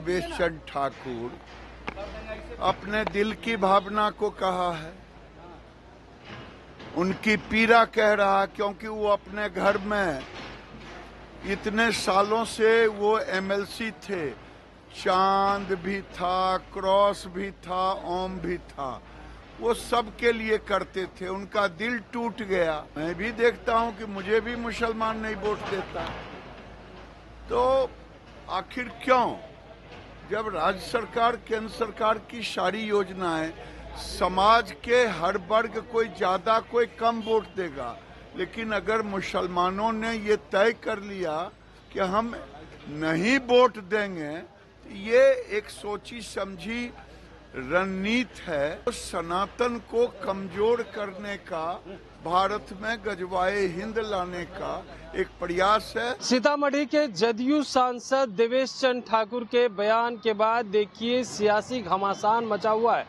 देवेश चंद्र ठाकुर अपने दिल की भावना को कहा है, उनकी पीड़ा कह रहा है, क्योंकि वो अपने घर में इतने सालों से वो एमएलसी थे। चांद भी था, क्रॉस भी था, ओम भी था, वो सब के लिए करते थे। उनका दिल टूट गया। मैं भी देखता हूं कि मुझे भी मुसलमान नहीं वोट देता, तो आखिर क्यों? जब राज्य सरकार, केंद्र सरकार की सारी योजनाएं समाज के हर वर्ग कोई ज्यादा कोई कम वोट देगा, लेकिन अगर मुसलमानों ने ये तय कर लिया कि हम नहीं वोट देंगे, तो ये एक सोची समझी रणनीति है। तो सनातन को कमजोर करने का, भारत में गजवाए हिंद लाने का एक प्रयास है। सीतामढ़ी के जदयू सांसद देवेश चंद्र ठाकुर के बयान के बाद देखिए सियासी घमासान मचा हुआ है।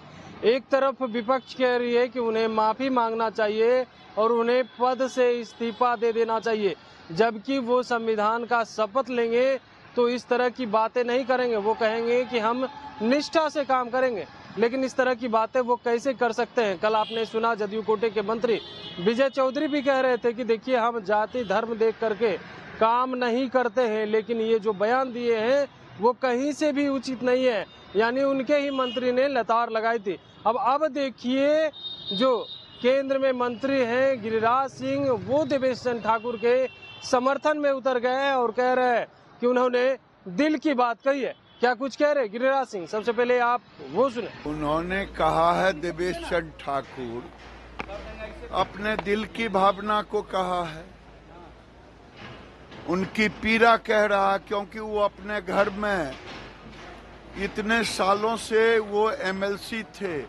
एक तरफ विपक्ष कह रही है कि उन्हें माफी मांगना चाहिए और उन्हें पद से इस्तीफा दे देना चाहिए, जबकि वो संविधान का शपथ लेंगे तो इस तरह की बातें नहीं करेंगे। वो कहेंगे कि हम निष्ठा से काम करेंगे, लेकिन इस तरह की बातें वो कैसे कर सकते हैं? कल आपने सुना जदयू कोटे के मंत्री विजय चौधरी भी कह रहे थे कि देखिए हम जाति धर्म देख करके काम नहीं करते हैं, लेकिन ये जो बयान दिए हैं वो कहीं से भी उचित नहीं है। यानी उनके ही मंत्री ने लतार लगाई थी। अब देखिए जो केंद्र में मंत्री हैं गिरिराज सिंह, वो देवेश चंद्र ठाकुर के समर्थन में उतर गए हैं और कह रहे हैं कि उन्होंने दिल की बात कही है। क्या कुछ कह रहे गिरिराज सिंह? सबसे पहले आप वो सुने। उन्होंने कहा है, देवेश चंद्र ठाकुर अपने दिल की भावना को कहा है, उनकी पीड़ा कह रहा है, क्योंकि वो अपने घर में इतने सालों से वो एमएलसी थे।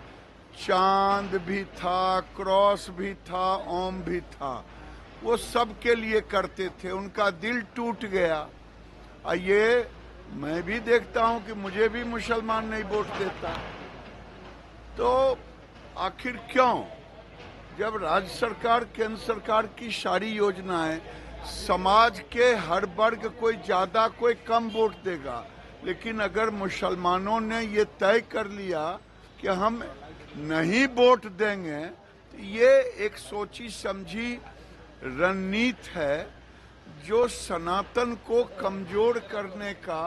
चांद भी था, क्रॉस भी था, ओम भी था, वो सब के लिए करते थे। उनका दिल टूट गया। ये मैं भी देखता हूं कि मुझे भी मुसलमान नहीं वोट देता, तो आखिर क्यों? जब राज्य सरकार, केंद्र सरकार की सारी योजनाएं समाज के हर वर्ग कोई ज्यादा कोई कम वोट देगा, लेकिन अगर मुसलमानों ने ये तय कर लिया कि हम नहीं वोट देंगे, तो ये एक सोची समझी रणनीति है जो सनातन को कमजोर करने का,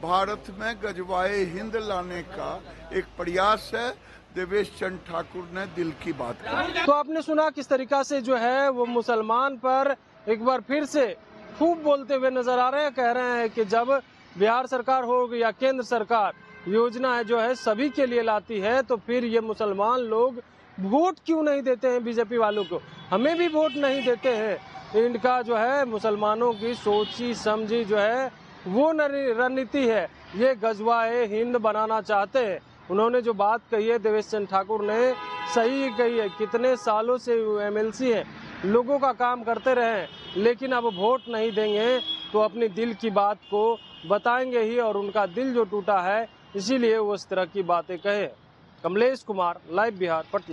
भारत में गजवाए हिंद लाने का एक प्रयास है। देवेश चंद्र ठाकुर ने दिल की बात कही। तो आपने सुना किस तरीका से जो है वो मुसलमान पर एक बार फिर से खूब बोलते हुए नजर आ रहे हैं। कह रहे हैं कि जब बिहार सरकार हो या केंद्र सरकार योजना जो है सभी के लिए लाती है, तो फिर ये मुसलमान लोग वोट क्यों नहीं देते हैं बीजेपी वालों को? हमें भी वोट नहीं देते हैं। इनका जो है मुसलमानों की सोची समझी जो है वो रणनीति है, ये गजवाए हिंद बनाना चाहते हैं। उन्होंने जो बात कही है देवेश चंद्र ठाकुर ने, सही कही है। कितने सालों से एमएलसी हैं, लोगों का काम करते रहे, लेकिन अब वोट नहीं देंगे तो अपनी दिल की बात को बताएंगे ही, और उनका दिल जो टूटा है इसीलिए वो इस तरह की बातें कहे। कमलेश कुमार, लाइव बिहार, पटना।